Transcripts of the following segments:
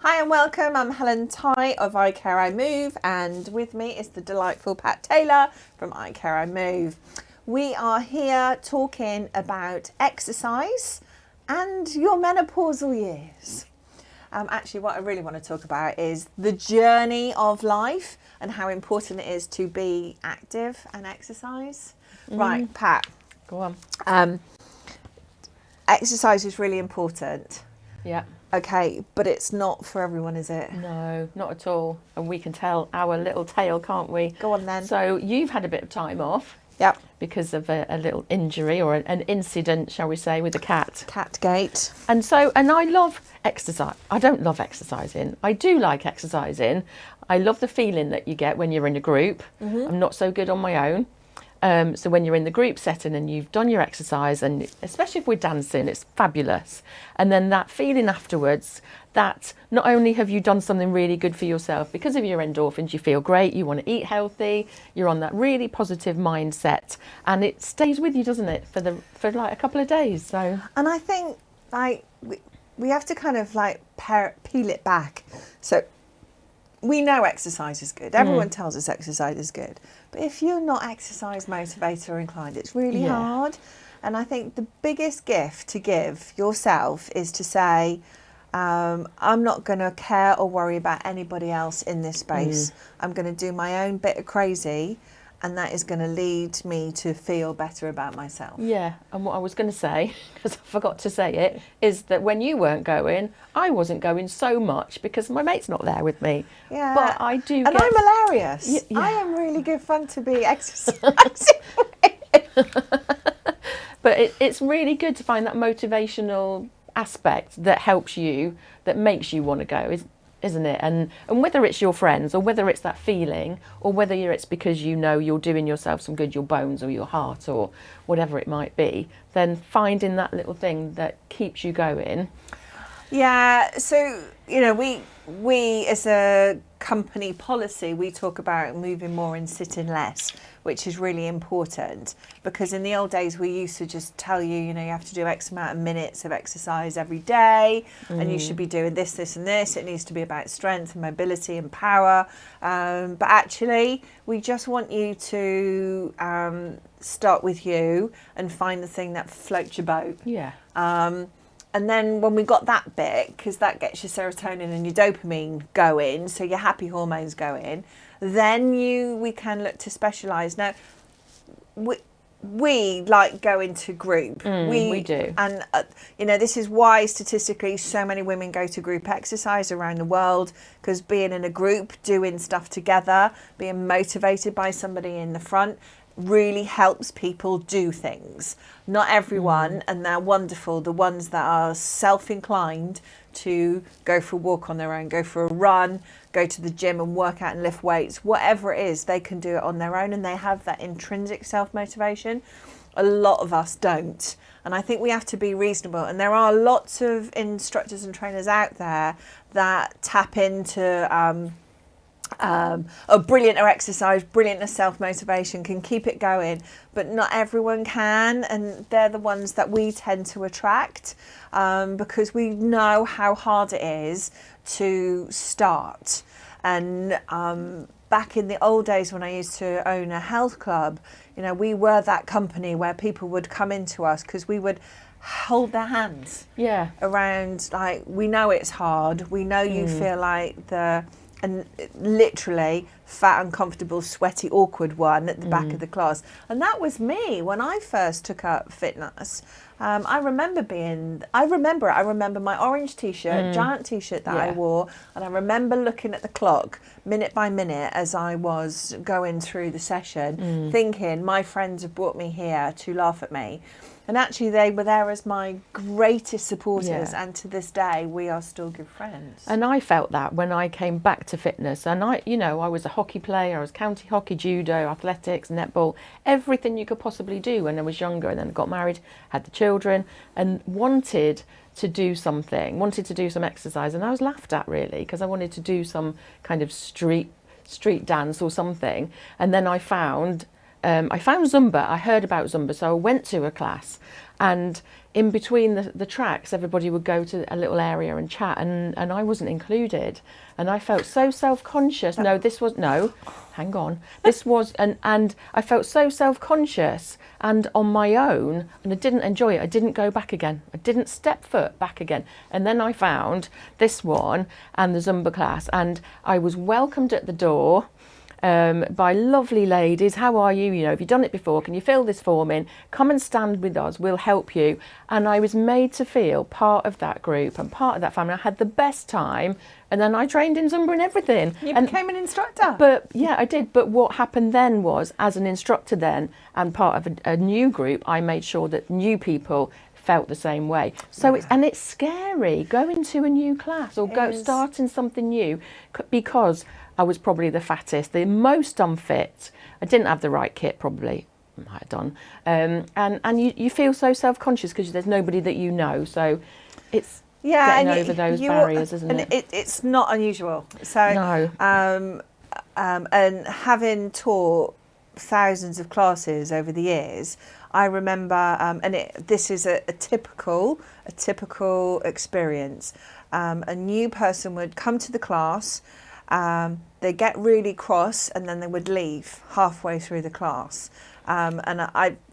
Hi and welcome. I'm Helen Ty of I Care I Move, and with me is the delightful Pat Taylor from I Care I Move. We are here talking about exercise and your menopausal years. Actually, what I really want to talk about is the journey of life and how important it is to be active and exercise. Right, Pat. Go on. Exercise is really important. Yeah. Okay, but it's not for everyone, is it? No, not at all. And we can tell our little tale, can't we? Go on then. So you've had a bit of time off. Yep. Because of a little injury or an incident, shall we say, with a cat. Catgate. And I love exercise. I don't love exercising. I do like exercising. I love the feeling that you get when you're in a group. Mm-hmm. I'm not so good on my own. So when you're in the group setting and you've done your exercise, and especially if we're dancing, it's fabulous. And then that feeling afterwards that not only have you done something really good for yourself, because of your endorphins, you feel great, you want to eat healthy, you're on that really positive mindset, and it stays with you, doesn't it, for like a couple of days. So, and I think like we have to kind of like peel it back. So we know exercise is good. Everyone tells us exercise is good. But if you're not exercise motivated or inclined, it's really hard. And I think the biggest gift to give yourself is to say, I'm not going to care or worry about anybody else in this space. I'm going to do my own bit of crazy, and that is going to lead me to feel better about myself. Yeah, and what I was going to say, because I forgot to say it, is that when you weren't going, I wasn't going so much because my mate's not there with me. Yeah. But I do And I'm hilarious. Yeah. I am really good fun to be exercising with. But it's really good to find that motivational aspect that helps you, that makes you want to go, isn't it? And whether it's your friends or whether it's that feeling or whether it's because you know you're doing yourself some good, your bones or your heart or whatever it might be, then finding that little thing that keeps you going. Yeah, so, you know, we as a company policy, we talk about moving more and sitting less, which is really important, because in the old days we used to just tell you, you know, you have to do X amount of minutes of exercise every day and you should be doing this, this and this. It needs to be about strength and mobility and power. But actually, we just want you to start with you and find the thing that floats your boat. Yeah. And then when we got that bit, because that gets your serotonin and your dopamine going, so your happy hormones going, then we can look to specialise. Now, we like going to group. We do. And, you know, this is why statistically so many women go to group exercise around the world, because being in a group, doing stuff together, being motivated by somebody in the front, really helps people do things. Not everyone, and they're wonderful, the ones that are self-inclined to go for a walk on their own, go for a run, go to the gym and work out and lift weights, whatever it is, they can do it on their own and they have that intrinsic self-motivation. A lot of us don't. And I think we have to be reasonable. And there are lots of instructors and trainers out there that tap into a brilliant exercise, brilliant self-motivation, can keep it going, but not everyone can, and they're the ones that we tend to attract, because we know how hard it is to start. And back in the old days when I used to own a health club, you know, we were that company where people would come into us because we would hold their hands around, like, we know it's hard, we know you feel like and literally fat, uncomfortable, sweaty, awkward one at the back of the class. And that was me when I first took up fitness. I remember my orange t-shirt, giant t-shirt that I wore, and I remember looking at the clock minute by minute as I was going through the session, thinking my friends have brought me here to laugh at me. And actually they were there as my greatest supporters, and to this day we are still good friends. And I felt that when I came back to fitness, and I was a hockey player, I was county hockey, judo, athletics, netball, everything you could possibly do when I was younger, and then got married, had the children, and wanted to do some exercise, and I was laughed at really because I wanted to do some kind of street dance or something, and then I found Zumba. I heard about Zumba, so I went to a class And in between the tracks, everybody would go to a little area and chat, and I wasn't included. And I felt so self-conscious. Hang on. This was, and I felt so self-conscious and on my own, and I didn't enjoy it. I didn't go back again. I didn't step foot back again. And then I found this one and the Zumba class, and I was welcomed at the door by lovely ladies. How are you? You know, have you done it before? Can you fill this form in? Come and stand with us. We'll help you. And I was made to feel part of that group and part of that family. I had the best time. And then I trained in Zumba and everything. You became an instructor. But yeah, I did. But what happened then was, as an instructor then and part of a new group, I made sure that new people felt the same way. So it's scary going to a new class or starting something new, because I was probably the fattest, the most unfit. I didn't have the right kit, probably. I might have done. And you feel so self-conscious because there's nobody that you know. So it's getting over those barriers, isn't it? And it's not unusual. So No. And having taught thousands of classes over the years, I remember, this is a typical experience. A new person would come to the class. They get really cross and then they would leave halfway through the class. And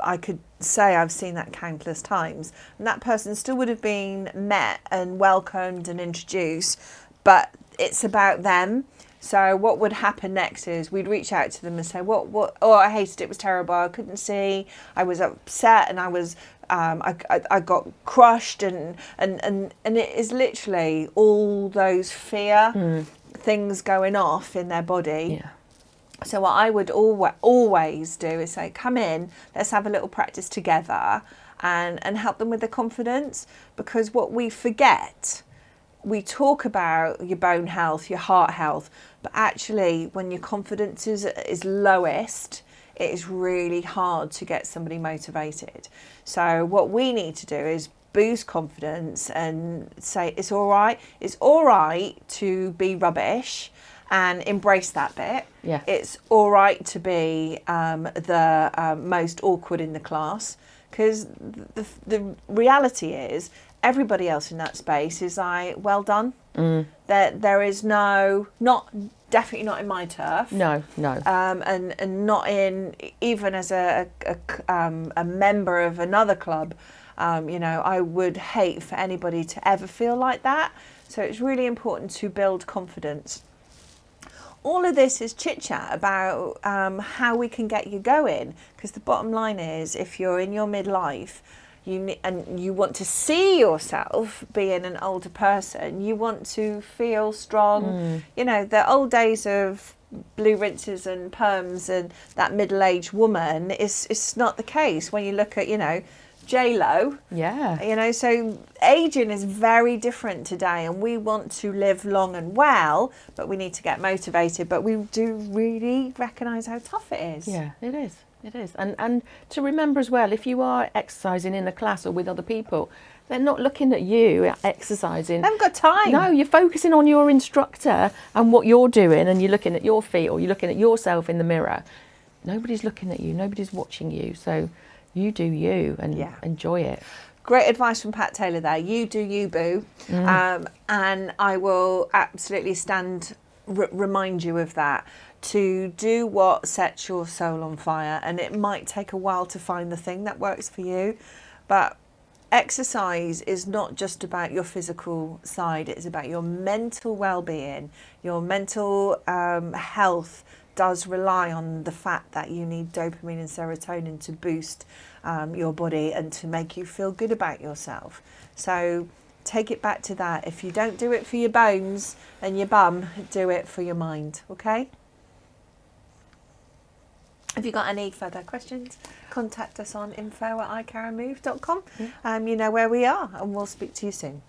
I could say I've seen that countless times. And that person still would have been met and welcomed and introduced, but it's about them. So what would happen next is we'd reach out to them and say, oh, I hated it, it was terrible, I couldn't see, I was upset, and I was I got crushed, and it is literally all those fear things going off in their body. Yeah. So what I would always do is say, come in, let's have a little practice together, and help them with their confidence. Because what we forget, we talk about your bone health, your heart health, but actually when your confidence is lowest, it is really hard to get somebody motivated. So what we need to do is boost confidence and say it's all right to be rubbish, and embrace that bit. Yeah. It's all right to be the most awkward in the class, because the reality is everybody else in that space is like, well done. There is definitely not in my turf. No. And not in, even as a member of another club. I would hate for anybody to ever feel like that. So it's really important to build confidence. All of this is chit-chat about how we can get you going, because the bottom line is, if you're in your midlife and you want to see yourself being an older person, you want to feel strong. The old days of blue rinses and perms and that middle-aged woman is not the case when you look at, J-Lo. Yeah. So aging is very different today, and we want to live long and well, but we need to get motivated. But we do really recognise how tough it is. Yeah, it is. It is. And to remember as well, if you are exercising in a class or with other people, they're not looking at you exercising. They haven't got time. No, you're focusing on your instructor and what you're doing, and you're looking at your feet, or you're looking at yourself in the mirror. Nobody's looking at you. Nobody's watching you. So you do you and enjoy it. Great advice from Pat Taylor there. You do you, boo. And I will absolutely remind you of that, to do what sets your soul on fire. And it might take a while to find the thing that works for you, but exercise is not just about your physical side. It's about your mental well-being. Your mental health does rely on the fact that you need dopamine and serotonin to boost your body and to make you feel good about yourself. So take it back to that. If you don't do it for your bones and your bum, do it for your mind, okay? If you've got any further questions, contact us on info@icaramove.com. You know where we are, and we'll speak to you soon.